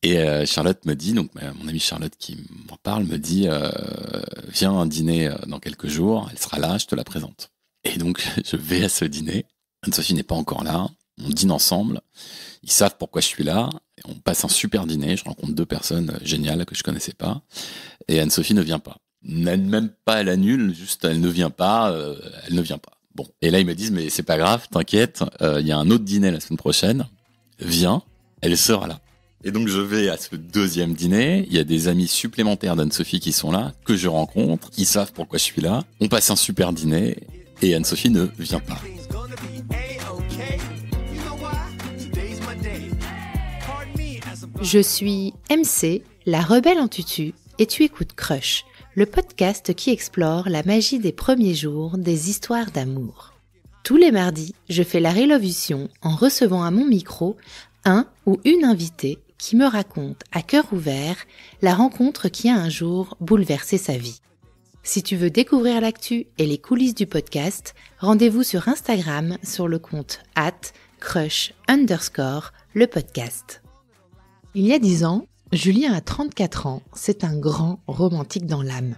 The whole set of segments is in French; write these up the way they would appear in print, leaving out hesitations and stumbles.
Et Charlotte me dit, donc mon amie Charlotte qui m'en parle, me dit viens à un dîner dans quelques jours, elle sera là, je te la présente. Et donc je vais à ce dîner. Anne-Sophie n'est pas encore là. On dîne ensemble. Ils savent pourquoi je suis là. On passe un super dîner. Je rencontre 2 personnes géniales que je connaissais pas. Et Anne-Sophie ne vient pas. Même pas, elle annule, juste elle ne vient pas. Elle ne vient pas. Bon. Et là ils me disent mais c'est pas grave, t'inquiète. Il y a un autre dîner la semaine prochaine. Viens, elle sera là. Et donc je vais à ce 2e dîner, il y a des amis supplémentaires d'Anne-Sophie qui sont là, que je rencontre, qui savent pourquoi je suis là. On passe un super dîner et Anne-Sophie ne vient pas. Je suis MC, la rebelle en tutu, et tu écoutes Crush, le podcast qui explore la magie des premiers jours des histoires d'amour. Tous les mardis, je fais la révolution en recevant à mon micro un ou une invitée qui me raconte à cœur ouvert la rencontre qui a un jour bouleversé sa vie. Si tu veux découvrir l'actu et les coulisses du podcast, rendez-vous sur Instagram sur le compte @crush_le podcast. Il y a 10 ans, Julien a 34 ans, c'est un grand romantique dans l'âme.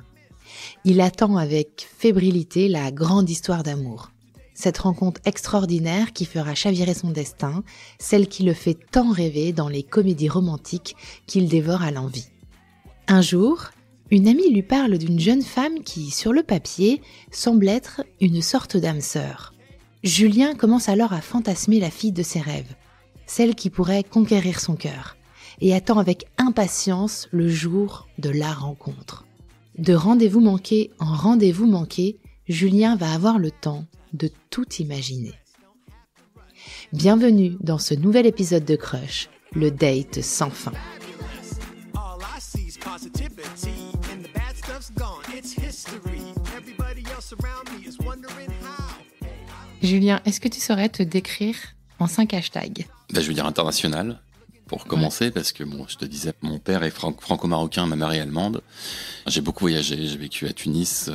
Il attend avec fébrilité la grande histoire d'amour. Cette rencontre extraordinaire qui fera chavirer son destin, celle qui le fait tant rêver dans les comédies romantiques qu'il dévore à l'envi. Un jour, une amie lui parle d'une jeune femme qui, sur le papier, semble être une sorte d'âme sœur. Julien commence alors à fantasmer la fille de ses rêves, celle qui pourrait conquérir son cœur, et attend avec impatience le jour de la rencontre. De rendez-vous manqué en rendez-vous manqué, Julien va avoir le temps de tout imaginer. Bienvenue dans ce nouvel épisode de Crush, le date sans fin. Julien, est-ce que tu saurais te décrire en 5 hashtags ? Je veux dire international, pour commencer, parce que bon, je te disais, mon père est franco-marocain, ma mère est allemande. J'ai beaucoup voyagé, j'ai vécu à Tunis,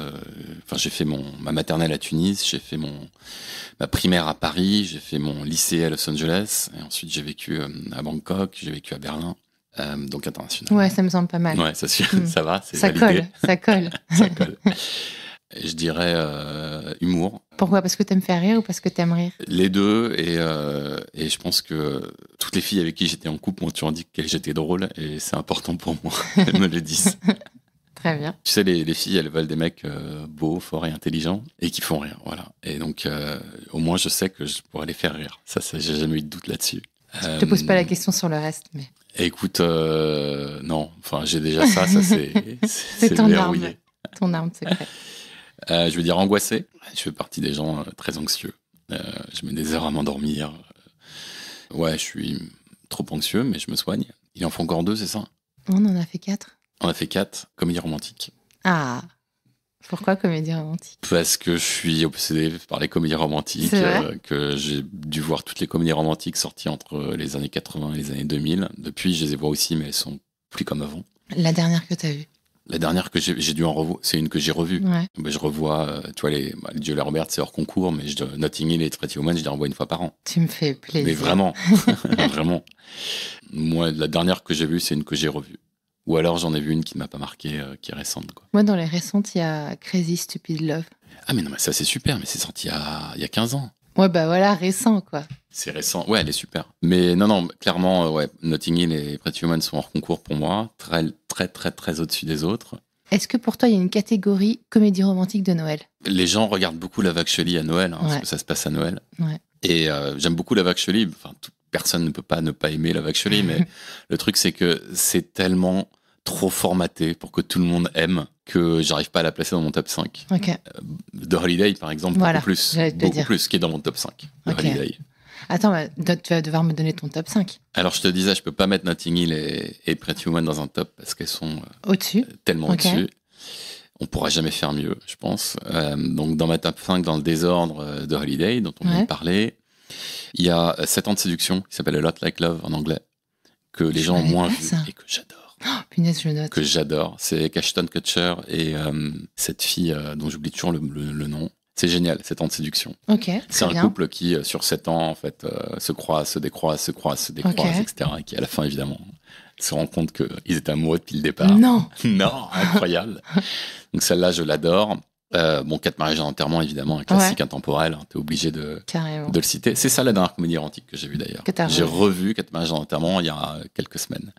j'ai fait ma maternelle à Tunis, j'ai fait ma primaire à Paris, j'ai fait mon lycée à Los Angeles, et ensuite j'ai vécu à Bangkok, j'ai vécu à Berlin, donc international. Ouais, ça me semble pas mal. Ouais, ça va, c'est ça validé. Ça colle. Ça colle. Et je dirais humour. Pourquoi ? Parce que t'aimes faire rire ou parce que t'aimes rire ? Les deux, et je pense que toutes les filles avec qui j'étais en couple m'ont toujours dit que j'étais drôle, et c'est important pour moi, elles me le disent. Très bien. Tu sais, les filles, elles veulent des mecs beaux, forts et intelligents, et qui font rire, voilà. Et donc, au moins, je sais que je pourrais les faire rire. Ça, j'ai jamais eu de doute là-dessus. Je te pose pas la question sur le reste, mais... Écoute, non, j'ai déjà ça c'est ton verrouillé. arme. Ton arme secrète. Je veux dire angoissé. Je fais partie des gens très anxieux. Je mets des heures à m'endormir. Ouais, je suis trop anxieux, mais je me soigne. Il en faut encore 2, c'est ça ? On en a fait 4. On a fait 4 comédies romantiques. Ah, pourquoi comédie romantique ? Parce que je suis obsédé par les comédies romantiques, que j'ai dû voir toutes les comédies romantiques sorties entre les années 80 et les années 2000. Depuis, je les ai vues aussi, mais elles sont plus comme avant. La dernière que t'as vue ? La dernière que j'ai dû en revoir, c'est une que j'ai revue. Ouais. Je revois, tu vois, les Julia Roberts, c'est hors concours, mais Notting Hill et Pretty Woman, je les revois 1 fois par an. Tu me fais plaisir. Mais vraiment, vraiment. Moi, la dernière que j'ai vue, c'est une que j'ai revue. Ou alors j'en ai vu une qui ne m'a pas marqué, qui est récente, quoi. Moi, dans les récentes, il y a Crazy Stupid Love. Ah mais non, mais ça c'est super, mais c'est sorti il y a 15 ans. Ouais, bah voilà, récent, quoi. C'est récent. Ouais, elle est super. Mais non, clairement, Notting Hill et Pretty Woman sont hors concours pour moi. Très, très, très, très au-dessus des autres. Est-ce que pour toi, il y a une catégorie comédie romantique de Noël ? Les gens regardent beaucoup Love Actually à Noël, parce que ça se passe à Noël. Ouais. Et j'aime beaucoup Love Actually. Enfin, personne ne peut pas ne pas aimer Love Actually, mais le truc, c'est que c'est tellement trop formaté pour que tout le monde aime que j'arrive pas à la placer dans mon top 5. Ok. The Holiday, par exemple, beaucoup plus, qui est dans mon top 5. The Holiday. Attends, tu vas devoir me donner ton top 5. Alors, je te disais, je peux pas mettre Notting Hill et Pretty Woman dans un top parce qu'elles sont au-dessus. Tellement au-dessus. On pourra jamais faire mieux, je pense. Donc, dans ma top 5, dans le désordre, The Holiday, dont on vient de parler, il y a 7 ans de séduction, qui s'appelle A Lot Like Love en anglais, que les gens ont moins vu et que j'adore. Oh, punaise, je note. Que j'adore. C'est Ashton Kutcher et cette fille dont j'oublie toujours le nom. C'est génial, 7 ans de séduction. Ok, c'est un couple qui, sur 7 ans, en fait, se croise, se décroise, etc. Et qui, à la fin, évidemment, se rend compte qu'ils étaient amoureux depuis le départ. Non. Non, incroyable. Donc celle-là, je l'adore. Bon, 4 mariages et un enterrement, évidemment, un classique intemporel. T'es obligé de le citer. C'est ça la dernière comédie romantique que j'ai vue d'ailleurs. J'ai revu 4 mariages et un enterrement il y a quelques semaines.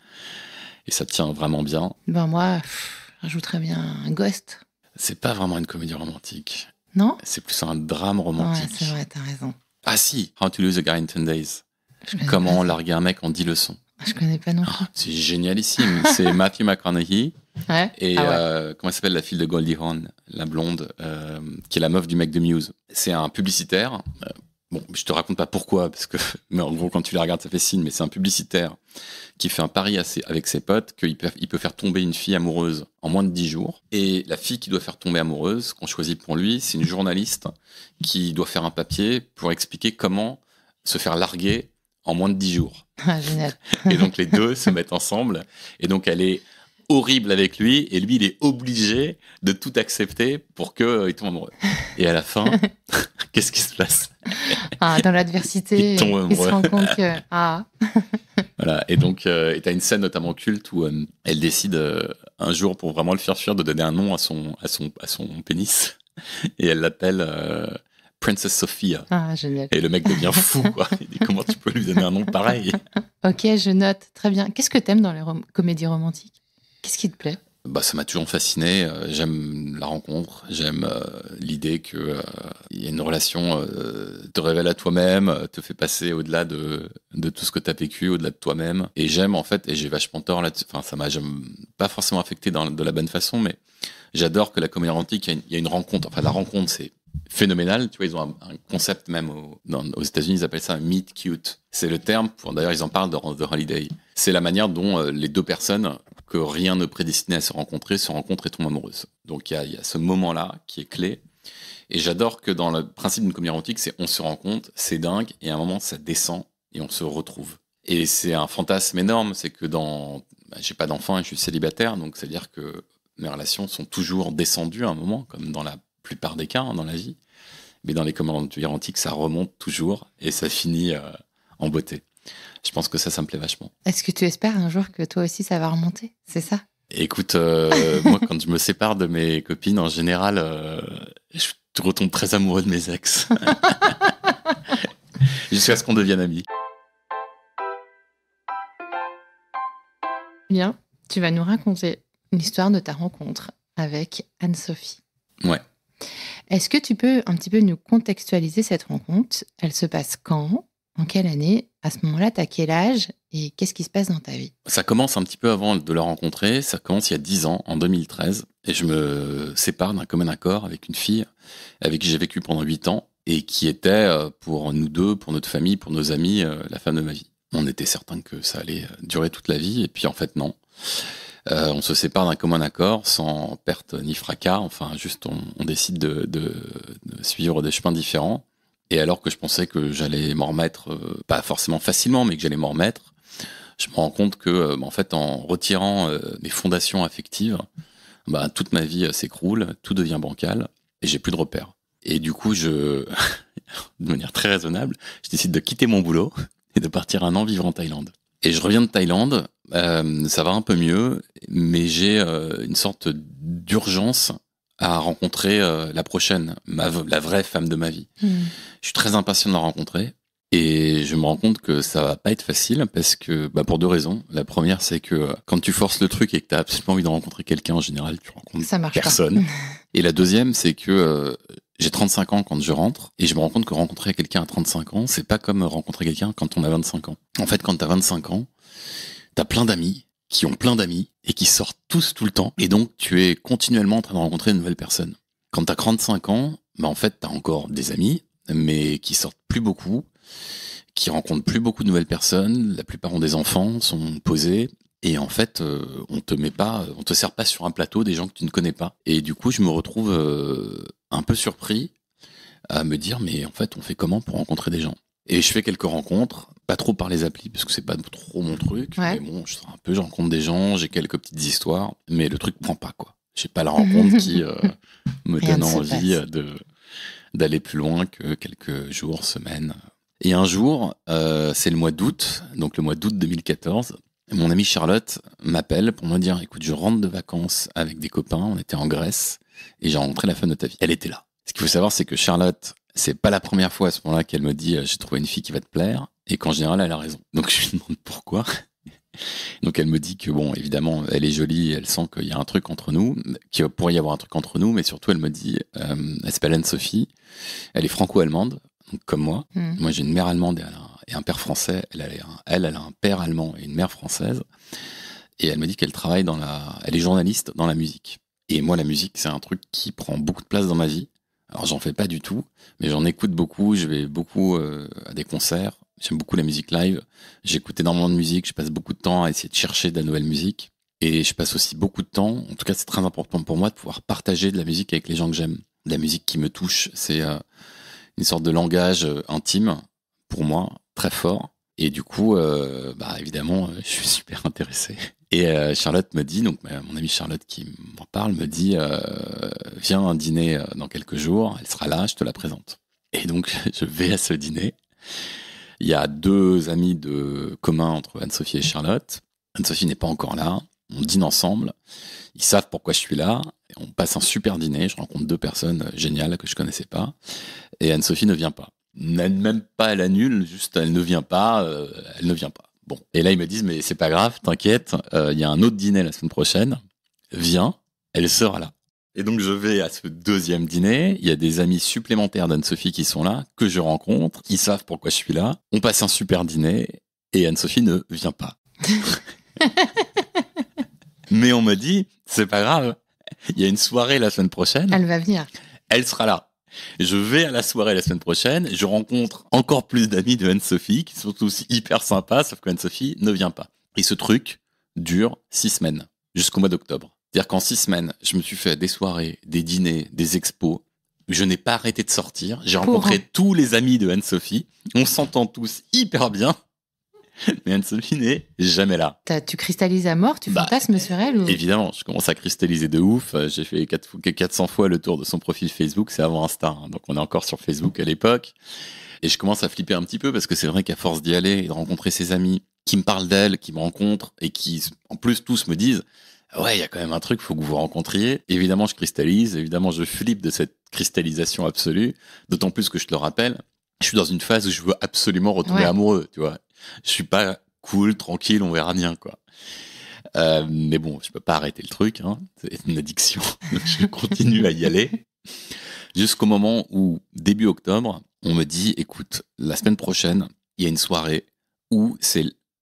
Et ça tient vraiment bien. Ben moi, j'ajouterais bien un Ghost. C'est pas vraiment une comédie romantique. Non ? C'est plus un drame romantique. Ouais, c'est vrai, t'as raison. Ah si, How to Lose a Guy in 10 Days. Comment larguer un mec en 10 leçons. Je connais pas non plus. C'est génialissime. C'est Matthew McConaughey. Ouais. Et comment elle s'appelle la fille de Goldie Hawn, la blonde, qui est la meuf du mec de Muse. C'est un publicitaire. Bon, je te raconte pas pourquoi, parce que, mais en gros, quand tu les regardes, ça fait signe, mais c'est un publicitaire qui fait un pari avec ses potes qu'il peut faire tomber une fille amoureuse en moins de 10 jours. Et la fille qui doit faire tomber amoureuse, qu'on choisit pour lui, c'est une journaliste qui doit faire un papier pour expliquer comment se faire larguer en moins de 10 jours. Ah, génial. Et donc, les deux se mettent ensemble. Et donc, elle est horrible avec lui, et lui, il est obligé de tout accepter pour qu'il tombe amoureux. Et à la fin, qu'est-ce qui se passe ? Dans l'adversité, il se rend compte que... Voilà, et donc, t'as une scène notamment culte où elle décide un jour, pour vraiment le faire fuir, de donner un nom à son pénis, et elle l'appelle Princess Sophia. Ah, génial. Et le mec devient fou, quoi. Il dit, comment tu peux lui donner un nom pareil ? Ok, je note. Très bien. Qu'est-ce que t'aimes dans les comédies romantiques ? Qu'est-ce qui te plaît ? Ça m'a toujours fasciné. J'aime la rencontre. J'aime l'idée que y a une relation te révèle à toi-même, te fait passer au-delà de tout ce que tu as vécu, au-delà de toi-même. Et j'aime, en fait, et j'ai vachement tort là-dessus. Enfin, ça m'a pas forcément affecté de la bonne façon, mais j'adore que la comédie romantique, il y a une rencontre. Enfin, la rencontre, c'est phénoménal. Tu vois, ils ont un concept même aux États-Unis, ils appellent ça un meet cute. C'est le terme d'ailleurs, ils en parlent dans The Holiday. C'est la manière dont les deux personnes que rien ne prédestinait à se rencontrer et tombent amoureuses. Donc il y a ce moment-là qui est clé. Et j'adore que dans le principe d'une comédie romantique, c'est on se rencontre, c'est dingue, et à un moment ça descend et on se retrouve. Et c'est un fantasme énorme, c'est que j'ai pas d'enfant et je suis célibataire, donc c'est-à-dire que mes relations sont toujours descendues à un moment, comme dans la plupart des cas dans la vie. Mais dans les comédies romantiques, ça remonte toujours et ça finit en beauté. Je pense que ça me plaît vachement. Est-ce que tu espères un jour que toi aussi ça va remonter ? C'est ça ? Écoute, moi quand je me sépare de mes copines, en général, je retombe très amoureux de mes ex. Jusqu'à ce qu'on devienne amis. Bien, tu vas nous raconter l'histoire de ta rencontre avec Anne-Sophie. Ouais. Est-ce que tu peux un petit peu nous contextualiser cette rencontre ? Elle se passe quand ? En quelle année ? À ce moment-là, t'as quel âge ? Et qu'est-ce qui se passe dans ta vie ? Ça commence un petit peu avant de la rencontrer. Ça commence il y a 10 ans, en 2013. Et je me sépare d'un commun accord avec une fille avec qui j'ai vécu pendant 8 ans et qui était, pour nous deux, pour notre famille, pour nos amis, la femme de ma vie. On était certain que ça allait durer toute la vie. Et puis, en fait, non. On se sépare d'un commun accord, sans perte ni fracas. Enfin, juste, on décide de suivre des chemins différents. Et alors que je pensais que j'allais m'en remettre, pas forcément facilement, mais que j'allais m'en remettre, je me rends compte que, en fait, en retirant mes fondations affectives, toute ma vie s'écroule, tout devient bancal, et j'ai plus de repères. Et du coup, de manière très raisonnable, je décide de quitter mon boulot et de partir 1 an vivre en Thaïlande. Et je reviens de Thaïlande, ça va un peu mieux, mais j'ai une sorte d'urgence à rencontrer la prochaine, la vraie femme de ma vie. Je suis très impatient de la rencontrer et je me rends compte que ça va pas être facile parce que, pour 2 raisons. La première, c'est que quand tu forces le truc et que tu as absolument envie de rencontrer quelqu'un, en général, tu rencontres personne. Et la deuxième, c'est que j'ai 35 ans quand je rentre et je me rends compte que rencontrer quelqu'un à 35 ans, c'est pas comme rencontrer quelqu'un quand on a 25 ans. En fait, quand tu as 25 ans, tu as plein d'amis qui ont plein d'amis et qui sortent tous tout le temps. Et donc, tu es continuellement en train de rencontrer de nouvelles personnes. Quand tu as 35 ans, en fait, tu as encore des amis, mais qui sortent plus beaucoup, qui rencontrent plus beaucoup de nouvelles personnes. La plupart ont des enfants, sont posés. Et en fait, on te sert pas sur un plateau des gens que tu ne connais pas. Et du coup, je me retrouve un peu surpris à me dire, mais en fait, on fait comment pour rencontrer des gens ? Et je fais quelques rencontres, pas trop par les applis, parce que c'est pas trop mon truc. Ouais. Mais bon, je rencontre des gens, j'ai quelques petites histoires, mais le truc prend pas, quoi. J'ai pas la rencontre qui me donne envie d'aller plus loin que quelques jours, semaines. Et un jour, c'est le mois d'août, donc le mois d'août 2014, Mon amie Charlotte m'appelle pour me dire, écoute, je rentre de vacances avec des copains, on était en Grèce, et j'ai rencontré la femme de ta vie. Elle était là. Ce qu'il faut savoir, c'est que Charlotte, c'est pas la première fois à ce moment-là qu'elle me dit, j'ai trouvé une fille qui va te plaire, et qu'en général, elle a raison. Donc je lui demande pourquoi. Donc elle me dit que bon, évidemment, elle est jolie, elle sent qu'il y a un truc entre nous, qu'il pourrait y avoir un truc entre nous, mais surtout elle me dit, elle s'appelle Anne-Sophie, elle est franco-allemande, donc comme moi. Moi j'ai une mère allemande et un père français, elle a un père allemand et une mère française, et elle me dit qu'elle travaille elle est journaliste dans la musique. Et moi la musique c'est un truc qui prend beaucoup de place dans ma vie. Alors j'en fais pas du tout, mais j'en écoute beaucoup, je vais beaucoup à des concerts. J'aime beaucoup la musique live. J'écoute énormément de musique. Je passe beaucoup de temps à essayer de chercher de la nouvelle musique. Et je passe aussi beaucoup de temps, en tout cas c'est très important pour moi, de pouvoir partager de la musique avec les gens que j'aime. De la musique qui me touche. C'est une sorte de langage intime, pour moi, très fort. Et du coup, évidemment, je suis super intéressé. Et Charlotte me dit, donc mon amie Charlotte qui m'en parle, me dit, viens à un dîner dans quelques jours, elle sera là, je te la présente. Et donc, je vais à ce dîner. Il y a 2 amis de commun entre Anne-Sophie et Charlotte. Anne-Sophie n'est pas encore là. On dîne ensemble. Ils savent pourquoi je suis là. On passe un super dîner. Je rencontre 2 personnes géniales que je connaissais pas. Et Anne-Sophie ne vient pas. Même pas, elle annule. Juste, elle ne vient pas. Elle ne vient pas. Bon. Et là, ils me disent, mais c'est pas grave, t'inquiète. Il y a un autre dîner la semaine prochaine. Viens. Elle sera là. Et donc, je vais à ce 2e dîner. Il y a des amis supplémentaires d'Anne-Sophie qui sont là, que je rencontre. Ils savent pourquoi je suis là. On passe un super dîner et Anne-Sophie ne vient pas. Mais on me dit, c'est pas grave. Il y a une soirée la semaine prochaine. Elle va venir. Elle sera là. Je vais à la soirée la semaine prochaine. Je rencontre encore plus d'amis de Anne-Sophie qui sont aussi hyper sympas, sauf qu'Anne-Sophie ne vient pas. Et ce truc dure 6 semaines, jusqu'au mois d'octobre. C'est-à-dire qu'en 6 semaines, je me suis fait des soirées, des dîners, des expos. Je n'ai pas arrêté de sortir. J'ai rencontré tous les amis de Anne-Sophie. On s'entend tous hyper bien. Mais Anne-Sophie n'est jamais là. Tu cristallises à mort, tu fantasmes sur elle ou... Évidemment, je commence à cristalliser de ouf. J'ai fait 400 fois le tour de son profil Facebook. C'est avant Insta, hein. Donc on est encore sur Facebook à l'époque. Et je commence à flipper un petit peu parce que c'est vrai qu'à force d'y aller et de rencontrer ses amis qui me parlent d'elle, qui me rencontrent et qui, en plus, tous me disent ouais, il y a quand même un truc, faut que vous vous rencontriez. Évidemment, je cristallise. Évidemment, je flippe de cette cristallisation absolue. D'autant plus que je te le rappelle, je suis dans une phase où je veux absolument retomber amoureux, tu vois. Je suis pas cool, tranquille, on verra bien, quoi. Mais bon, je peux pas arrêter le truc, hein. C'est une addiction. Donc je continue à y aller. Jusqu'au moment où, début octobre, on me dit, écoute, la semaine prochaine, il y a une soirée où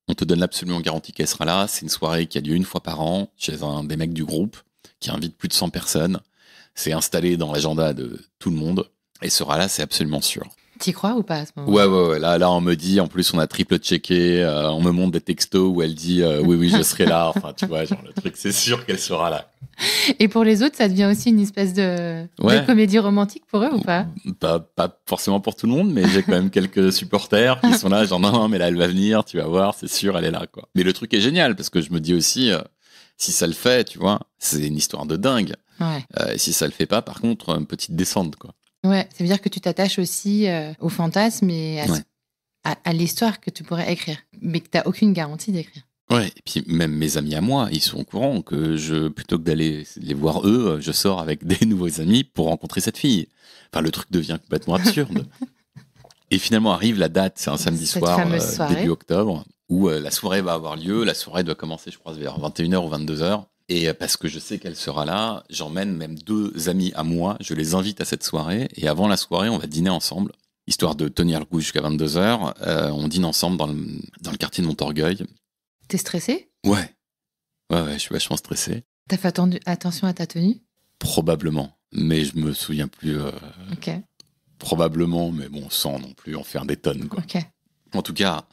on te donne absolument garantie qu'elle sera là. C'est une soirée qui a lieu 1 fois par an chez un des mecs du groupe qui invite plus de 100 personnes. C'est installé dans l'agenda de tout le monde. Et sera là, c'est absolument sûr. T'y crois ou pas à ce moment-là? Ouais. Là, on me dit, en plus, on a triple-checké. On me montre des textos où elle dit oui, je serai là. Enfin, tu vois, genre le truc, c'est sûr qu'elle sera là. Et pour les autres, ça devient aussi une espèce de comédie romantique pour eux ou pas? Pas forcément pour tout le monde, mais j'ai quand même quelques supporters qui sont là, genre non, mais là, elle va venir, tu vas voir, c'est sûr, elle est là, quoi. Mais le truc est génial parce que je me dis aussi, si ça le fait, tu vois, c'est une histoire de dingue. Ouais. Si ça le fait pas, par contre, une petite descente, quoi. Ouais, ça veut dire que tu t'attaches aussi au fantasme et à l'histoire que tu pourrais écrire, mais que tu n'as aucune garantie d'écrire. Ouais, et puis même mes amis à moi, ils sont au courant que plutôt que d'aller les voir eux, je sors avec des nouveaux amis pour rencontrer cette fille. Enfin, le truc devient complètement absurde. Et finalement arrive la date, c'est un samedi soir, début octobre, où la soirée va avoir lieu. La soirée doit commencer, je crois, vers 21h ou 22h. Et parce que je sais qu'elle sera là, j'emmène même 2 amis à moi, je les invite à cette soirée. Et avant la soirée, on va dîner ensemble, histoire de tenir le coup jusqu'à 22h. On dîne ensemble dans le quartier de Montorgueil. T'es stressé? Ouais, je suis vachement stressé. T'as fait attention à ta tenue? Probablement, mais je me souviens plus. Ok. Probablement, mais bon, sans non plus en faire des tonnes, quoi. Ok. En tout cas,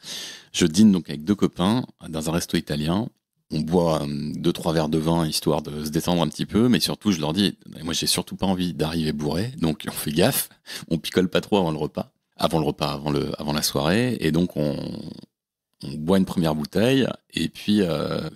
je dîne donc avec 2 copains dans un resto italien. On boit 2-3 verres de vin histoire de se détendre un petit peu, mais surtout je leur dis, moi j'ai surtout pas envie d'arriver bourré, donc on fait gaffe, on picole pas trop avant la soirée, et donc on boit une première bouteille, et puis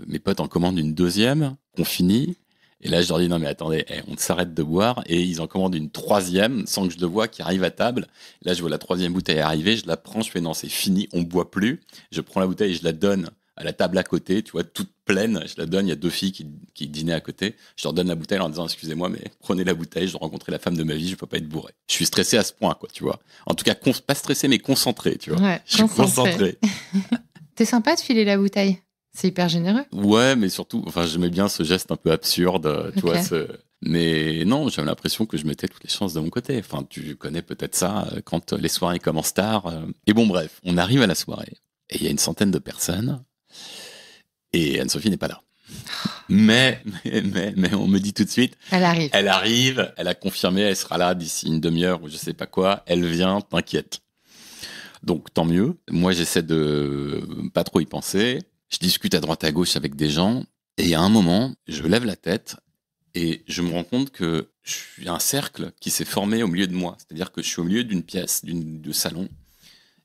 mes potes en commandent une deuxième, on finit, et là je leur dis non mais attendez, on s'arrête de boire, et ils en commandent une troisième sans que je le vois qui arrive à table. Là je vois la troisième bouteille arriver, je la prends, je fais non c'est fini, on boit plus, je prends la bouteille et je la donne à la table à côté, tu vois, toute pleine. Je la donne, il y a 2 filles qui dînaient à côté. Je leur donne la bouteille en leur disant, excusez-moi, mais prenez la bouteille, je dois rencontrer la femme de ma vie, je peux pas être bourré. Je suis stressé à ce point, quoi, tu vois. En tout cas, pas stressé, mais concentré, tu vois. Ouais, je suis concentré. T'es sympa de filer la bouteille. C'est hyper généreux. Ouais, mais surtout, enfin, j'aimais bien ce geste un peu absurde, tu vois, mais non, j'avais l'impression que je mettais toutes les chances de mon côté. Enfin, tu connais peut-être ça, quand les soirées commencent tard. Et bon, bref, on arrive à la soirée, et il y a une centaine de personnes, et Anne-Sophie n'est pas là. Mais on me dit tout de suite, elle arrive, elle a confirmé, elle sera là d'ici une demi-heure ou je sais pas quoi, elle vient, t'inquiète. Donc, tant mieux. Moi, j'essaie de pas trop y penser. Je discute à droite à gauche avec des gens, et à un moment, je lève la tête et je me rends compte que je suis un cercle qui s'est formé au milieu de moi. C'est-à-dire que je suis au milieu d'une pièce, de salon,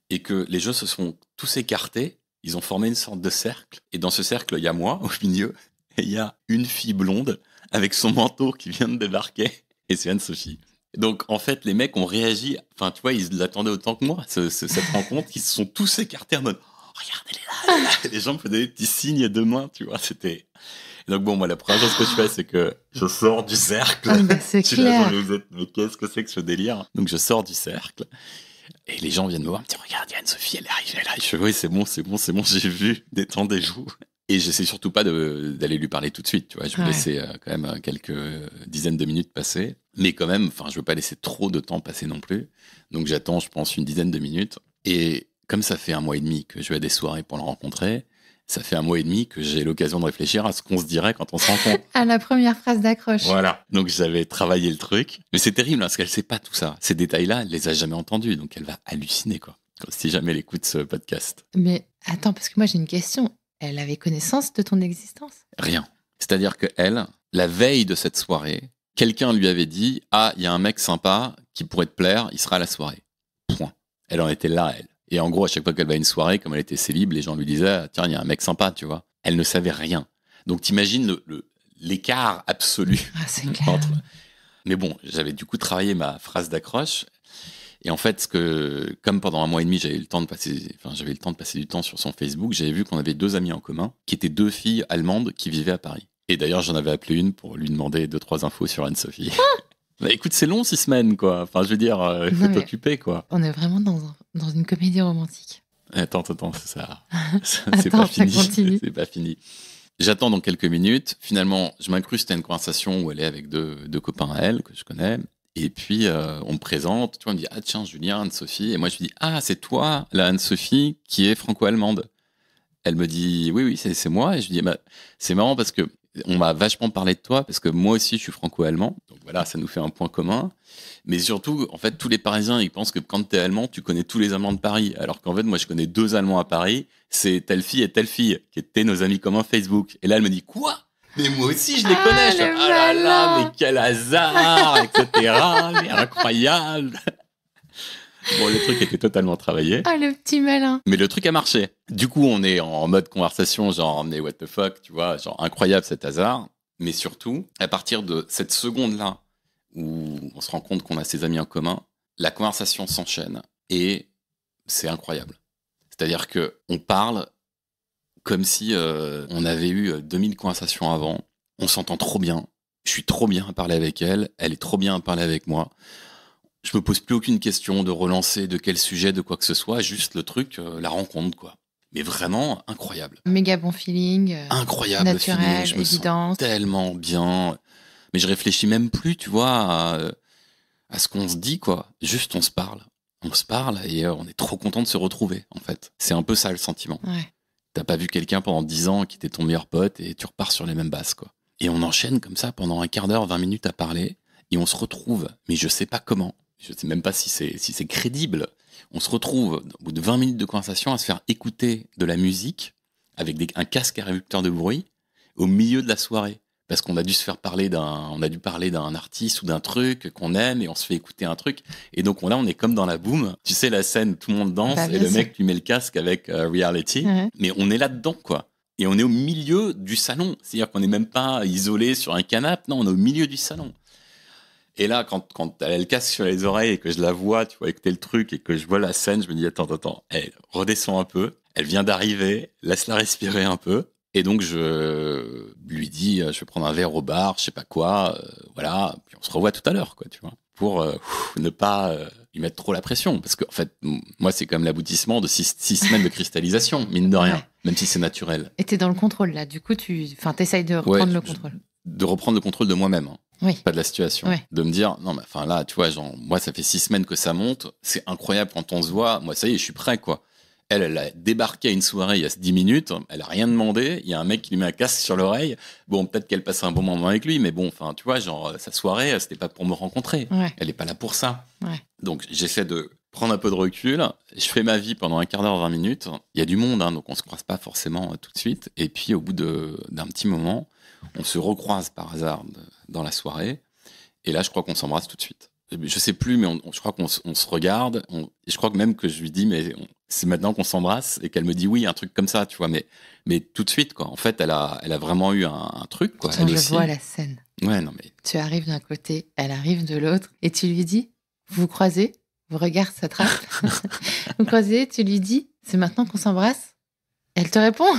et que les gens se sont tous écartés. Ils ont formé une sorte de cercle, et dans ce cercle, il y a moi au milieu, et il y a une fille blonde avec son manteau qui vient de débarquer, et c'est Anne-Sophie. Donc, en fait, les mecs ont réagi, enfin, tu vois, ils l'attendaient autant que moi, cette rencontre, ils se sont tous écartés en mode « Regarde, elle est là !» Les gens me faisaient des petits signes de main, tu vois, c'était... Et donc, bon, moi, la première chose que je fais, c'est que je sors du cercle. Ah, bah, c'est clair. Mais qu'est-ce que c'est que ce délire? Donc, je sors du cercle, et les gens viennent me voir, me dire « Regarde, Anne-Sophie, elle arrive. » Je fais « Oui, c'est bon, j'ai vu, détendez-vous. » Et j'essaie surtout pas d'aller lui parler tout de suite, tu vois. Je vais laisser quand même quelques dizaines de minutes passer. Mais quand même, enfin, je veux pas laisser trop de temps passer non plus. Donc j'attends, je pense, une dizaine de minutes. Et comme ça fait 1 mois et demi que je vais à des soirées pour le rencontrer, ça fait 1 mois et demi que j'ai l'occasion de réfléchir à ce qu'on se dirait quand on se rencontre. À la première phrase d'accroche. Voilà. Donc j'avais travaillé le truc. Mais c'est terrible, parce qu'elle sait pas tout ça. Ces détails-là, elle les a jamais entendus. Donc elle va halluciner, quoi. Si jamais elle écoute ce podcast. Mais attends, parce que moi j'ai une question. Elle avait connaissance de ton existence? Rien. C'est-à-dire que elle, la veille de cette soirée, quelqu'un lui avait dit « Ah, il y a un mec sympa qui pourrait te plaire, il sera à la soirée. » Point. Elle en était là, elle. Et en gros, à chaque fois qu'elle va à une soirée, comme elle était célib, les gens lui disaient « Tiens, il y a un mec sympa, tu vois. » Elle ne savait rien. Donc t'imagines l'écart absolu. Ah, c'est clair. Mais bon, j'avais du coup travaillé ma phrase d'accroche. Et en fait, comme pendant 1 mois et demi, j'avais eu le temps de passer du temps sur son Facebook, j'avais vu qu'on avait 2 amis en commun, qui étaient 2 filles allemandes qui vivaient à Paris. Et d'ailleurs, j'en avais appelé une pour lui demander 2-3 infos sur Anne-Sophie. Bah écoute, c'est long 6 semaines, quoi. Enfin, je veux dire, il faut t'occuper, quoi. On est vraiment dans une comédie romantique. Attends, c'est ça. C'est pas fini. Ça continue. C'est pas fini. J'attends dans quelques minutes. Finalement, je m'incruste à une conversation où elle est avec deux copains à elle, que je connais. Et puis, on me présente, tu vois, on me dit « Ah tiens, Julien, Anne-Sophie ». Et moi, je lui dis « Ah, c'est toi, la Anne-Sophie, qui est franco-allemande ». Elle me dit « Oui, c'est moi ». Et je lui dis bah, « C'est marrant parce que on m'a vachement parlé de toi, parce que moi aussi, je suis franco-allemand. Donc voilà, ça nous fait un point commun. Mais surtout, en fait, tous les Parisiens, ils pensent que quand t'es allemand, tu connais tous les Allemands de Paris. Alors qu'en fait, moi, je connais 2 Allemands à Paris. C'est telle fille et telle fille, qui étaient nos amis communs Facebook. » Et là, elle me dit « Quoi ? Mais moi aussi, je les connais. » Je fais, oh là là, mais quel hasard, etc. Mais incroyable. Bon, le truc était totalement travaillé. Ah, le petit malin. Mais le truc a marché. Du coup, on est en mode conversation, genre, mais what the fuck, tu vois, genre, incroyable cet hasard. Mais surtout, à partir de cette seconde-là, où on se rend compte qu'on a ses amis en commun, la conversation s'enchaîne. Et c'est incroyable. C'est-à-dire que on parle comme si on avait eu 2000 conversations avant. On s'entend trop bien. Je suis trop bien à parler avec elle. Elle est trop bien à parler avec moi. Je me pose plus aucune question de relancer de quel sujet, de quoi que ce soit. Juste le truc, la rencontre, quoi. Mais vraiment incroyable. Méga bon feeling. Incroyable naturel, feeling. Je me évidence. sens tellement bien. Mais je réfléchis même plus, tu vois, à ce qu'on se dit, quoi. Juste on se parle. On se parle et on est trop content de se retrouver, en fait. C'est un peu ça le sentiment. Ouais. T'as pas vu quelqu'un pendant 10 ans qui était ton meilleur pote et tu repars sur les mêmes bases, quoi. Et on enchaîne comme ça pendant un quart d'heure, 20 minutes à parler et on se retrouve. Mais je sais pas comment. Je sais même pas si c'est crédible. On se retrouve, au bout de 20 minutes de conversation, à se faire écouter de la musique avec un casque à réducteur de bruit au milieu de la soirée. Parce qu'on a dû parler d'un artiste ou d'un truc qu'on aime et on se fait écouter un truc. Et donc là, on est comme dans la boum. Tu sais, la scène où tout le monde danse et le mec lui met le casque avec Reality. Ouais. Mais on est là-dedans, quoi. Et on est au milieu du salon. C'est-à-dire qu'on n'est même pas isolé sur un canapé. Non, on est au milieu du salon. Et là, quand elle a le casque sur les oreilles et que je la vois, tu vois, écouter le truc et que je vois la scène, je me dis, attends, elle redescend un peu. Elle vient d'arriver, laisse-la respirer un peu. Et donc, je lui dis, je vais prendre un verre au bar, je sais pas quoi, voilà. Puis on se revoit tout à l'heure, quoi, tu vois. Pour ne pas lui mettre trop la pression. Parce qu'en fait, moi, c'est comme l'aboutissement de 6 semaines de cristallisation, mine de rien. Ouais. Même si c'est naturel. Et t'es dans le contrôle, là. Du coup, t'essayes de reprendre le contrôle. De reprendre le contrôle de moi-même. Hein. Oui. Pas de la situation. Oui. De me dire, non, mais enfin là, tu vois, genre, moi, ça fait 6 semaines que ça monte. C'est incroyable quand on se voit. Moi, ça y est, je suis prêt, quoi. Elle a débarqué à une soirée il y a 10 minutes. Elle a rien demandé. Il y a un mec qui lui met un casque sur l'oreille. Bon, peut-être qu'elle passe un bon moment avec lui, mais bon, enfin, tu vois, genre, sa soirée, c'était pas pour me rencontrer. Ouais. Elle est pas là pour ça. Ouais. Donc, j'essaie de prendre un peu de recul. Je fais ma vie pendant un quart d'heure, 20 minutes. Il y a du monde, hein, donc on se croise pas forcément tout de suite. Et puis, au bout d'un petit moment, on se recroise par hasard dans la soirée. Et là, je crois qu'on s'embrasse tout de suite. Je sais plus, mais je crois qu'on se regarde. Et je crois que même que je lui dis, mais c'est maintenant qu'on s'embrasse, et qu'elle me dit oui, un truc comme ça, tu vois. Mais tout de suite, quoi. En fait, elle a vraiment eu un truc, quoi. Putain, je vois la scène. Ouais, non, mais. Tu arrives d'un côté, elle arrive de l'autre, et tu lui dis, vous vous croisez, vos regards s'attrapent. Vous croisez, tu lui dis, c'est maintenant qu'on s'embrasse. Elle te répond.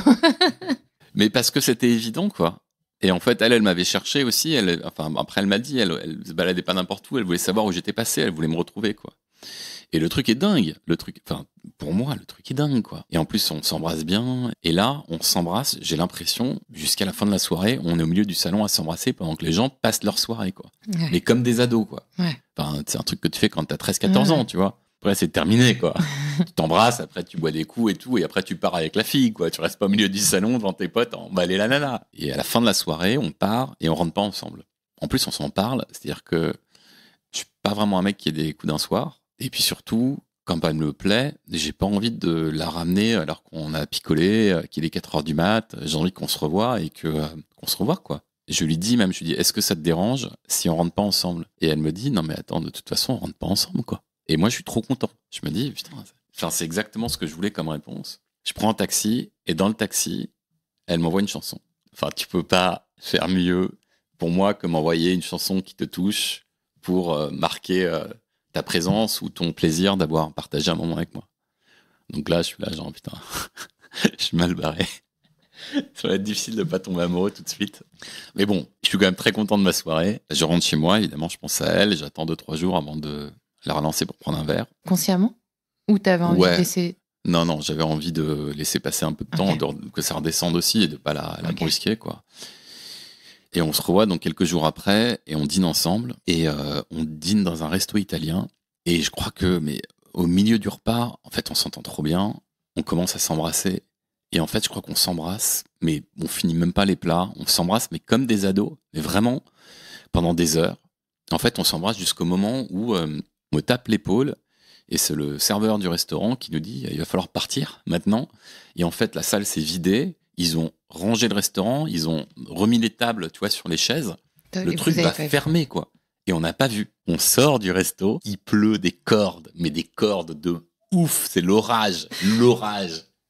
Mais parce que c'était évident, quoi. Et en fait, elle m'avait cherché aussi. Après, elle m'a dit, elle se baladait pas n'importe où. Elle voulait savoir où j'étais passé. Elle voulait me retrouver, quoi. Et le truc est dingue. Pour moi, le truc est dingue, quoi. Et en plus, on s'embrasse bien. Et là, on s'embrasse. J'ai l'impression, jusqu'à la fin de la soirée, on est au milieu du salon à s'embrasser pendant que les gens passent leur soirée, quoi. Ouais. Mais comme des ados, quoi. Ouais. Enfin, c'est un truc que tu fais quand t'as 13-14 ans, tu vois. Après, c'est terminé, quoi. Tu t'embrasses, après, tu bois des coups et tout, et après, tu pars avec la fille, quoi. Tu restes pas au milieu du salon devant tes potes à emballer la nana. Et à la fin de la soirée, on part et on rentre pas ensemble. En plus, on s'en parle, c'est-à-dire que je suis pas vraiment un mec qui a des coups d'un soir. Et puis surtout, quand elle me plaît, j'ai pas envie de la ramener alors qu'on a picolé, qu'il est 4 heures du mat. J'ai envie qu'on se revoie et qu'on se revoie, quoi. Je lui dis, est-ce que ça te dérange si on rentre pas ensemble? Et elle me dit, non, mais attends, de toute façon, on rentre pas ensemble, quoi. Et moi, je suis trop content. Je me dis, putain, c'est exactement ce que je voulais comme réponse. Je prends un taxi, et dans le taxi, elle m'envoie une chanson. Enfin, tu peux pas faire mieux pour moi que m'envoyer une chanson qui te touche pour marquer ta présence ou ton plaisir d'avoir partagé un moment avec moi. Donc là, je suis là, genre, putain, je suis mal barré. Ça va être difficile de pas tomber amoureux tout de suite. Mais bon, je suis quand même très content de ma soirée. Je rentre chez moi, évidemment, je pense à elle, et j'attends 2-3 jours avant de la relancer pour prendre un verre. Consciemment? Ou t'avais envie de laisser... Non, j'avais envie de laisser passer un peu de temps, que ça redescende aussi, et de pas la brusquer, quoi. Et on se revoit donc quelques jours après, et on dîne ensemble, et on dîne dans un resto italien, et je crois que, mais au milieu du repas, en fait, on s'entend trop bien, on commence à s'embrasser, et en fait, je crois qu'on s'embrasse, mais on finit même pas les plats, on s'embrasse, mais comme des ados, mais vraiment, pendant des heures. En fait, on s'embrasse jusqu'au moment où on me tape l'épaule, et c'est le serveur du restaurant qui nous dit, il va falloir partir maintenant. Et en fait, la salle s'est vidée, ils ont rangé le restaurant, ils ont remis les tables, tu vois, sur les chaises. Le truc va fermer, quoi. Et on n'a pas vu. On sort du resto, il pleut des cordes, mais des cordes de ouf, c'est l'orage.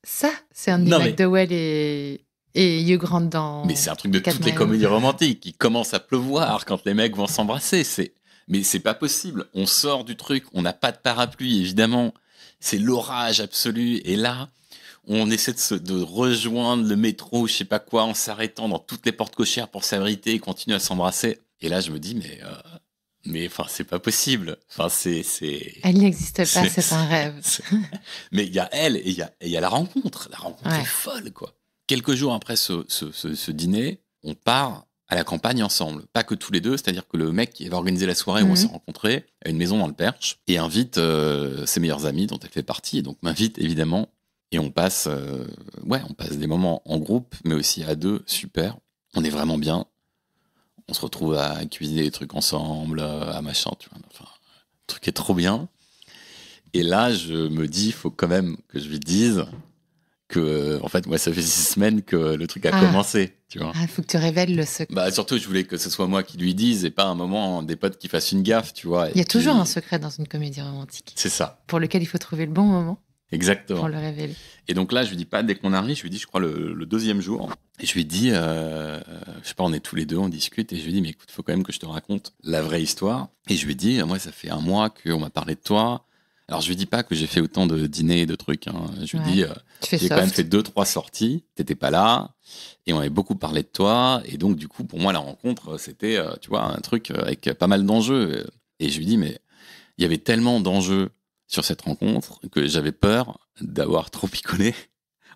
Ça, c'est un de McDowell et Hugh Grant dans... Mais c'est un truc de toutes les comédies romantiques. Il commence à pleuvoir quand les mecs vont s'embrasser. Mais c'est pas possible. On sort du truc, on n'a pas de parapluie, évidemment. C'est l'orage absolu. Et là, on essaie de rejoindre le métro, je sais pas quoi, en s'arrêtant dans toutes les portes cochères pour s'abriter et continuer à s'embrasser. Et là, je me dis, mais enfin, c'est pas possible. Enfin, Elle n'existe pas, c'est un rêve. Mais il y a elle et il y a la rencontre. La rencontre est folle, quoi. Quelques jours après ce dîner, on part à la campagne ensemble. Pas que tous les deux, c'est-à-dire que le mec qui va organiser la soirée où on s'est rencontrés a une maison dans le Perche et invite ses meilleurs amis dont elle fait partie, et donc m'invite évidemment. Et on passe des moments en groupe, mais aussi à deux, super. On est vraiment bien. On se retrouve à cuisiner des trucs ensemble, à machin, tu vois. Enfin, le truc est trop bien. Et là, je me dis, il faut quand même que je lui dise que, en fait, moi, ça fait 6 semaines que le truc a commencé, tu vois. Il faut que tu révèles le secret. Surtout, je voulais que ce soit moi qui lui dise et pas un moment des potes qui fassent une gaffe, tu vois. Il y a toujours un secret dans une comédie romantique. C'est ça. Pour lequel il faut trouver le bon moment. Exactement. Pour le révéler. Et donc là, je lui dis pas dès qu'on arrive, je lui dis, je crois, le 2e jour. Et je lui dis, je sais pas, on est tous les deux, on discute, et je lui dis, mais écoute, faut quand même que je te raconte la vraie histoire. Et je lui dis, moi, ça fait 1 mois qu'on m'a parlé de toi. Alors, je lui dis pas que j'ai fait autant de dîners et de trucs, hein. Je lui dis, j'ai quand même fait 2-3 sorties, t'étais pas là, et on avait beaucoup parlé de toi, et donc, du coup, pour moi, la rencontre, c'était, tu vois, un truc avec pas mal d'enjeux. Et je lui dis, mais il y avait tellement d'enjeux sur cette rencontre que j'avais peur d'avoir trop picolé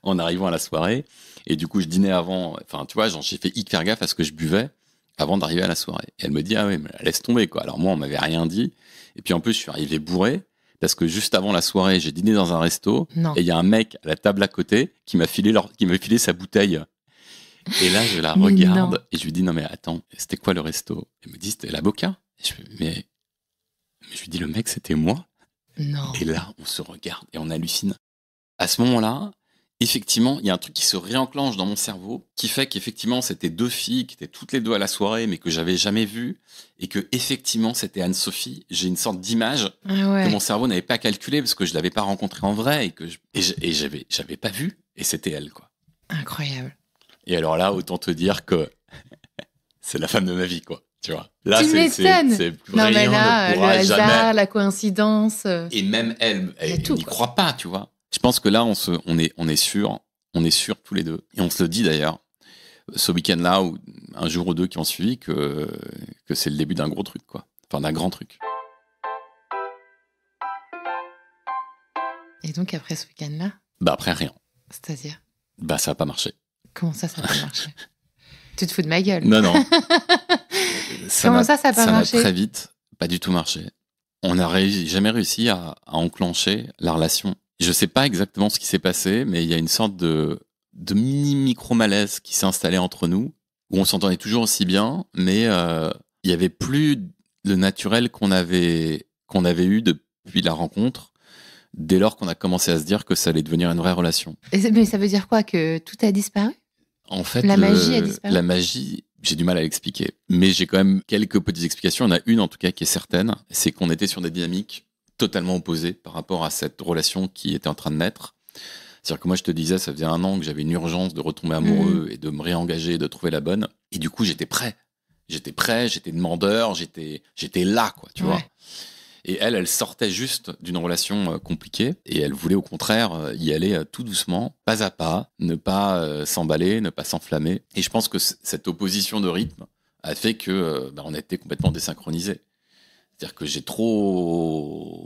en arrivant à la soirée. Et du coup, je dînais avant. Enfin, tu vois, j'ai fait hyper gaffe à ce que je buvais avant d'arriver à la soirée. Et elle me dit, ah ouais, mais laisse tomber, quoi. Alors moi, on m'avait rien dit. Et puis en plus, je suis arrivé bourré parce que juste avant la soirée, j'ai dîné dans un resto. Non. Et il y a un mec à la table à côté qui m'a filé sa bouteille. Et là, je la regarde et je lui dis, non mais attends, c'était quoi le resto? Elle me dit, c'était la Boca. Et mais je lui dis, le mec, c'était moi. Non. Et là, on se regarde et on hallucine. À ce moment-là, effectivement, il y a un truc qui se réenclenche dans mon cerveau qui fait qu'effectivement, c'était 2 filles qui étaient toutes les 2 à la soirée, mais que j'avais jamais vues, et que effectivement, c'était Anne-Sophie. J'ai une sorte d'image que mon cerveau n'avait pas calculée parce que je l'avais pas rencontrée en vrai et que j'avais pas vu, et c'était elle, quoi. Incroyable. Et alors là, autant te dire que c'est la femme de ma vie, quoi. Tu vois. Là, c'est non, mais là, le hasard, jamais. La coïncidence. Et même elle n'y croit pas, tu vois. Je pense que là, on est sûr tous les deux. Et on se le dit d'ailleurs, ce week-end-là, ou un jour ou 2 qui ont suivi, que c'est le début d'un gros truc, quoi. Enfin, d'un grand truc. Et donc, après ce week-end-là? Bah, après, rien. C'est-à-dire? Bah, ça n'a pas marché. Comment ça n'a pas marché? Tu te fous de ma gueule? Non. Comment ça n'a pas marché? Ça n'a très vite pas du tout marché. On n'a jamais réussi à enclencher la relation. Je sais pas exactement ce qui s'est passé, mais il y a une sorte de micro-malaise qui s'est installé entre nous, où on s'entendait toujours aussi bien, mais il y avait plus le naturel qu'on avait eu depuis la rencontre, dès lors qu'on a commencé à se dire que ça allait devenir une vraie relation. Mais ça veut dire quoi? Que tout a disparu? En fait, la magie a disparu? La magie, j'ai du mal à l'expliquer. Mais j'ai quand même quelques petites explications. Il y en a une, en tout cas, qui est certaine. C'est qu'on était sur des dynamiques totalement opposées par rapport à cette relation qui était en train de naître. C'est-à-dire que moi, je te disais, ça faisait 1 an que j'avais une urgence de retomber amoureux et de me réengager, de trouver la bonne. Et du coup, j'étais prêt. J'étais demandeur, j'étais là, quoi, tu vois. Et elle sortait juste d'une relation compliquée et elle voulait au contraire y aller tout doucement, pas à pas, ne pas s'emballer, ne pas s'enflammer. Et je pense que cette opposition de rythme a fait que on était complètement désynchronisés. C'est-à-dire que j'ai trop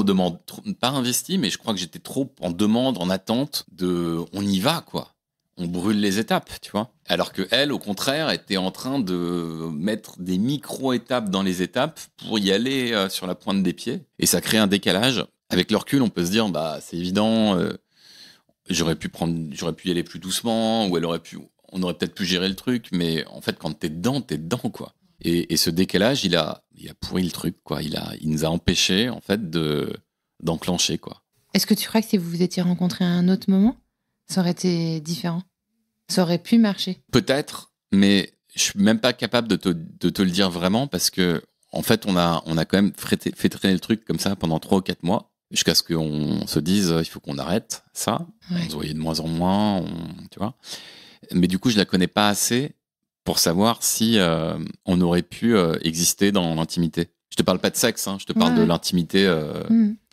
demandé, pas investi, mais je crois que j'étais trop en demande, en attente de on y va, quoi. On brûle les étapes, tu vois. Alors que elle, au contraire, était en train de mettre des micro-étapes dans les étapes pour y aller sur la pointe des pieds. Et ça crée un décalage. Avec le recul, on peut se dire, c'est évident, j'aurais pu y aller plus doucement, ou on aurait peut-être pu gérer le truc, mais en fait, quand t'es dedans, quoi. Et ce décalage, il a pourri le truc, quoi. Il nous a empêchés, en fait, d'enclencher, quoi. Est-ce que tu crois que si vous vous étiez rencontrés à un autre moment, ça aurait été différent? Ça aurait pu marcher? Peut-être, mais je suis même pas capable de te le dire vraiment parce que, en fait, on a quand même fait traîner le truc comme ça pendant 3 ou 4 mois jusqu'à ce qu'on se dise, il faut qu'on arrête ça. Ouais. On se voyait de moins en moins, tu vois. Mais du coup, je la connais pas assez pour savoir si on aurait pu exister dans l'intimité. Je te parle pas de sexe, hein, je te parle de l'intimité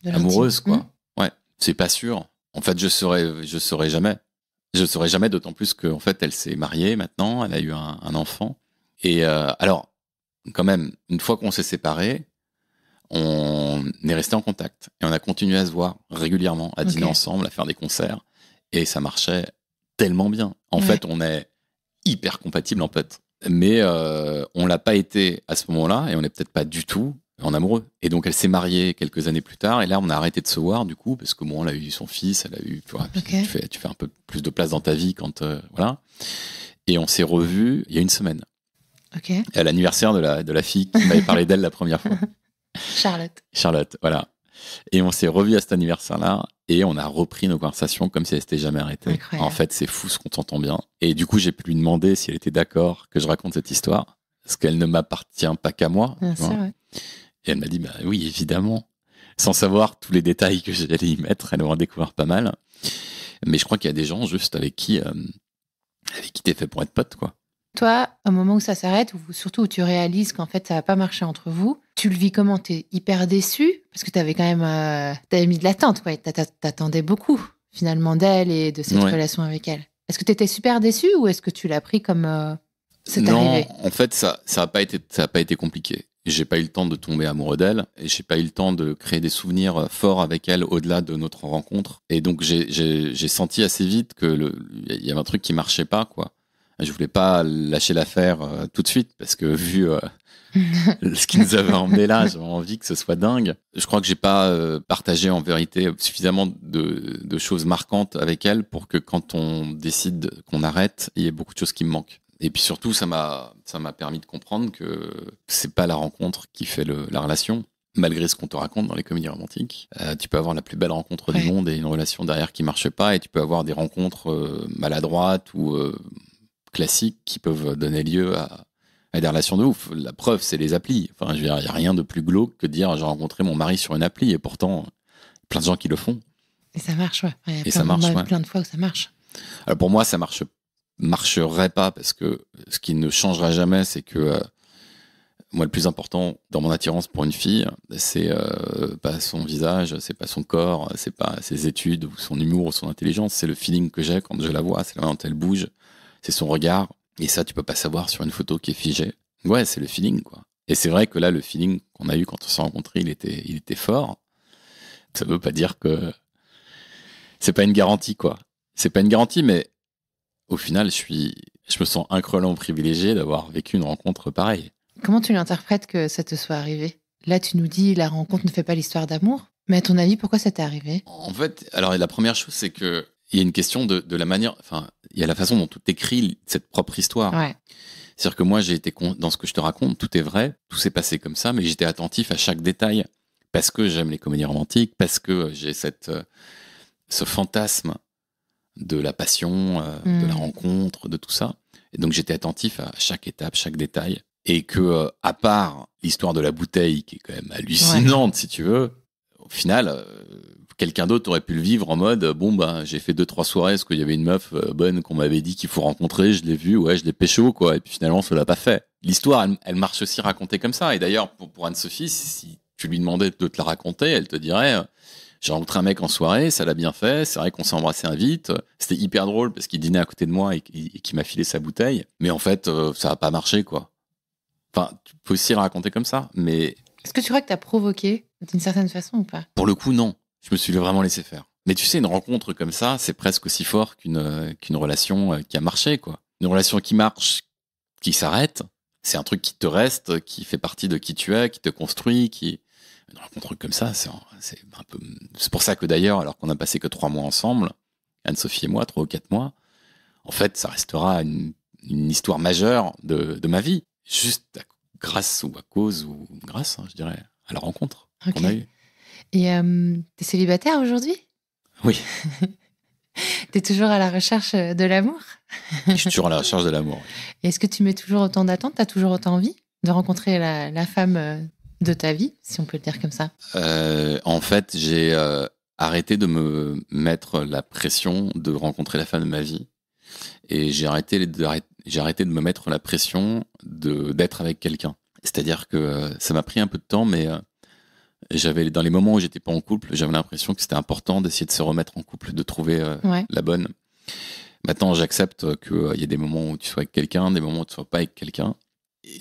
amoureuse, quoi. Ouais, c'est pas sûr. En fait, je saurais jamais. Je saurais jamais, d'autant plus qu'en fait, elle s'est mariée maintenant, elle a eu un enfant. Et alors, quand même, une fois qu'on s'est séparés, on est resté en contact. Et on a continué à se voir régulièrement, à dîner ensemble, à faire des concerts. Et ça marchait tellement bien. En fait, on est hyper compatibles, en fait. Mais on l'a pas été à ce moment-là, et on n'est peut-être pas du tout en amoureux. Et donc, elle s'est mariée quelques années plus tard, et là, on a arrêté de se voir, du coup, parce que bon, elle a eu son fils, elle a eu, tu vois, tu fais un peu plus de place dans ta vie quand, voilà. Et on s'est revus il y a 1 semaine. À l'anniversaire de la fille qui m'avait parlé d'elle la première fois. Charlotte, voilà. Et on s'est revus à cet anniversaire-là, et on a repris nos conversations comme si elles s'étaient jamais arrêtées. Incroyable. En fait, c'est fou ce qu'on s'entend bien. Et du coup, j'ai pu lui demander si elle était d'accord que je raconte cette histoire, parce qu'elle ne m'appartient pas qu'à moi. Bien sûr, ouais. Et elle m'a dit, oui, évidemment. Sans savoir tous les détails que j'allais y mettre, elle va en découvrir pas mal. Mais je crois qu'il y a des gens juste avec qui t'es fait pour être pote, quoi. Toi, au moment où ça s'arrête, ou surtout où tu réalises qu'en fait, ça va pas marcher entre vous, tu le vis comment? T'es hyper déçu? Parce que t'avais quand même t'avais mis de l'attente, quoi. T'attendais beaucoup, finalement, d'elle et de cette Ouais. relation avec elle. Est-ce que t'étais super déçu ou est-ce que tu l'as pris comme c'est Non, arrivé? en fait, ça a pas été compliqué. J'ai pas eu le temps de tomber amoureux d'elle et j'ai pas eu le temps de créer des souvenirs forts avec elle au-delà de notre rencontre. Et donc, j'ai senti assez vite que il y avait un truc qui marchait pas, quoi. Je voulais pas lâcher l'affaire tout de suite parce que vu ce qui nous avait emmené là, j'avais envie que ce soit dingue. Je crois que j'ai pas partagé en vérité suffisamment de choses marquantes avec elle pour que quand on décide qu'on arrête, il y ait beaucoup de choses qui me manquent. Et puis surtout, ça m'a permis de comprendre que c'est pas la rencontre qui fait la relation. Malgré ce qu'on te raconte dans les comédies romantiques, tu peux avoir la plus belle rencontre du monde et une relation derrière qui marche pas, et tu peux avoir des rencontres maladroites ou classiques qui peuvent donner lieu à des relations de ouf. La preuve, c'est les applis. Enfin, je veux dire, il n'y a rien de plus glauque que de dire j'ai rencontré mon mari sur une appli, et pourtant, plein de gens qui le font. Et ça marche, ouais. Il y a Et ça marche, ouais. plein de fois où ça marche. Alors pour moi, ça marcherait pas parce que ce qui ne changera jamais, c'est que moi, le plus important dans mon attirance pour une fille, c'est pas son visage, c'est pas son corps, c'est pas ses études ou son humour ou son intelligence, c'est le feeling que j'ai quand je la vois, c'est la manière dont elle bouge, c'est son regard. Et ça, tu peux pas savoir sur une photo qui est figée. Ouais, c'est le feeling, quoi. Et c'est vrai que là, le feeling qu'on a eu quand on s'est rencontrés, il était fort. Ça veut pas dire que c'est pas une garantie, quoi. C'est pas une garantie, mais au final, je me sens incroyablement privilégié d'avoir vécu une rencontre pareille. Comment tu l'interprètes que ça te soit arrivé? Là, tu nous dis la rencontre ne fait pas l'histoire d'amour. Mais à ton avis, pourquoi ça t'est arrivé? En fait, alors la première chose, c'est que il y a une question de la manière, enfin, il y a la façon dont tu écris cette propre histoire. Ouais. C'est-à-dire que moi, j'ai été dans ce que je te raconte, tout est vrai, tout s'est passé comme ça, mais j'étais attentif à chaque détail parce que j'aime les comédies romantiques, parce que j'ai ce fantasme de la passion, de la rencontre, de tout ça. Et donc j'étais attentif à chaque étape, chaque détail, et que à part l'histoire de la bouteille qui est quand même hallucinante, si tu veux, au final, quelqu'un d'autre aurait pu le vivre en mode bon ben j'ai fait 2-3 soirées parce qu'il y avait une meuf bonne qu'on m'avait dit qu'il faut rencontrer, je l'ai vue, ouais je l'ai pécho quoi, et puis finalement ça l'a pas fait. L'histoire elle marche aussi racontée comme ça, et d'ailleurs pour Anne-Sophie, si tu lui demandais de te la raconter, elle te dirait j'ai rencontré un mec en soirée, ça l'a bien fait, c'est vrai qu'on s'est embrassé vite, c'était hyper drôle parce qu'il dînait à côté de moi et qu'il m'a filé sa bouteille, mais en fait ça a pas marché quoi. Enfin tu peux aussi la raconter comme ça, mais est-ce que tu crois que t'as provoqué d'une certaine façon ou pas? Pour le coup, non. Je me suis vraiment laissé faire. Mais tu sais, une rencontre comme ça, c'est presque aussi fort qu'une relation qui a marché, quoi. Une relation qui marche, qui s'arrête, c'est un truc qui te reste, qui fait partie de qui tu es, qui te construit, Une rencontre comme ça, c'est un peu... C'est pour ça que d'ailleurs, alors qu'on a passé que 3 mois ensemble, Anne-Sophie et moi, 3 ou 4 mois, en fait, ça restera une histoire majeure de ma vie. Juste grâce ou à cause, ou grâce, je dirais, à la rencontre qu'on a eue. Et t'es célibataire aujourd'hui? Oui. T'es toujours à la recherche de l'amour? Je suis toujours à la recherche de l'amour. Et est-ce que tu mets toujours autant d'attentes? T'as toujours autant envie de rencontrer la femme de ta vie, si on peut le dire comme ça? En fait, j'ai arrêté de me mettre la pression de rencontrer la femme de ma vie. Et j'ai arrêté de me mettre la pression d'être avec quelqu'un. C'est-à-dire que ça m'a pris un peu de temps, mais dans les moments où j'étais pas en couple, j'avais l'impression que c'était important d'essayer de se remettre en couple, de trouver la bonne. Maintenant, j'accepte qu'il y a des moments où tu sois avec quelqu'un, des moments où tu sois pas avec quelqu'un.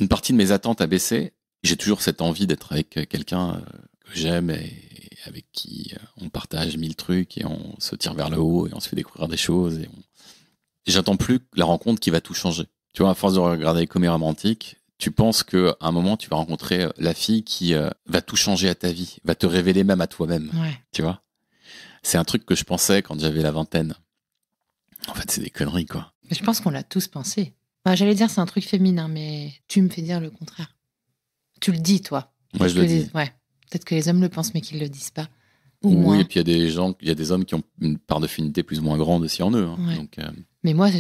Une partie de mes attentes a baissé. J'ai toujours cette envie d'être avec quelqu'un que j'aime et avec qui on partage 1000 trucs et on se tire vers le haut et on se fait découvrir des choses. Et j'attends plus la rencontre qui va tout changer. Tu vois, à force de regarder les comédies romantiques, tu penses qu'à un moment, tu vas rencontrer la fille qui va tout changer à ta vie, va te révéler même à toi-même. Ouais. Tu vois? C'est un truc que je pensais quand j'avais la vingtaine. En fait, c'est des conneries, quoi. Mais je pense qu'on l'a tous pensé. Enfin, j'allais dire c'est un truc féminin, mais tu me fais dire le contraire. Tu le dis, toi. Moi, je le dis. Ouais. Peut-être que les hommes le pensent, mais qu'ils le disent pas. Ou oui, moins. Et puis il y a des hommes qui ont une part de féminité plus ou moins grande aussi en eux. Hein. Ouais. Donc, mais moi,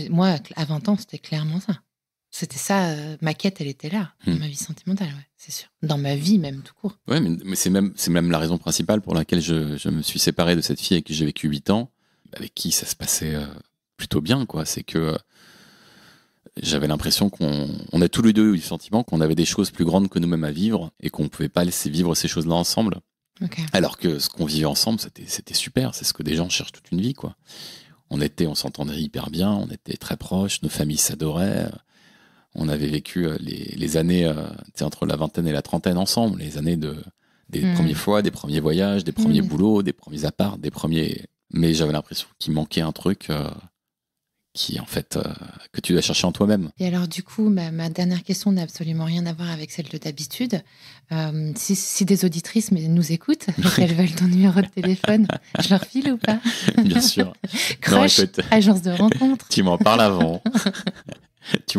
à 20 ans, c'était clairement ça. C'était ça, ma quête, elle était là, dans ma vie sentimentale, ouais, c'est sûr. Dans ma vie même, tout court. Ouais, mais c'est même la raison principale pour laquelle je me suis séparé de cette fille avec qui j'ai vécu 8 ans, avec qui ça se passait plutôt bien, quoi. C'est que J'avais l'impression on a tous les deux eu le sentiment qu'on avait des choses plus grandes que nous-mêmes à vivre et qu'on pouvait pas laisser vivre ces choses-là ensemble. Okay. Alors que ce qu'on vivait ensemble, c'était super. C'est ce que des gens cherchent toute une vie, quoi. On s'entendait hyper bien, on était très proches, nos familles s'adoraient. On avait vécu les années entre la vingtaine et la trentaine ensemble, les années des premières fois, des premiers voyages, des premiers boulots, des premiers apparts, Mais j'avais l'impression qu'il manquait un truc qui, en fait, que tu dois chercher en toi-même. Et alors, du coup, ma dernière question n'a absolument rien à voir avec celle de d'habitude. Si des auditrices nous écoutent et qu'elles veulent ton numéro de téléphone, je leur file ou pas? Bien sûr. Crush, non, écoute, agence de rencontre. Tu m'en parles avant. Tu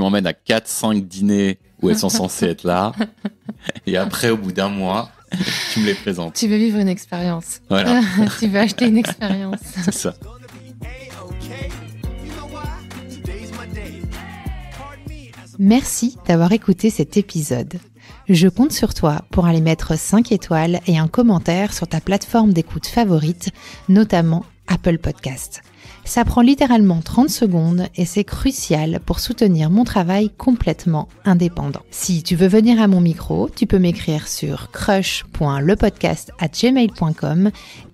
m'emmènes à 4-5 dîners où elles sont censées être là. Et après, au bout d'un mois, tu me les présentes. Tu veux vivre une expérience. Voilà. Tu veux acheter une expérience. C'est ça. Merci d'avoir écouté cet épisode. Je compte sur toi pour aller mettre 5 étoiles et un commentaire sur ta plateforme d'écoute favorite, notamment Apple Podcast. Ça prend littéralement 30 secondes et c'est crucial pour soutenir mon travail complètement indépendant. Si tu veux venir à mon micro, tu peux m'écrire sur crush.lepodcast@gmail.com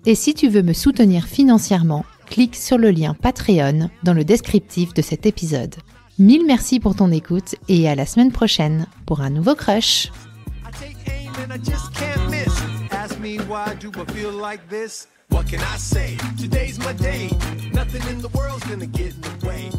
et si tu veux me soutenir financièrement, clique sur le lien Patreon dans le descriptif de cet épisode. Mille merci pour ton écoute et à la semaine prochaine pour un nouveau Crush. What can I say? Today's my day. Nothing in the world's gonna get in the way.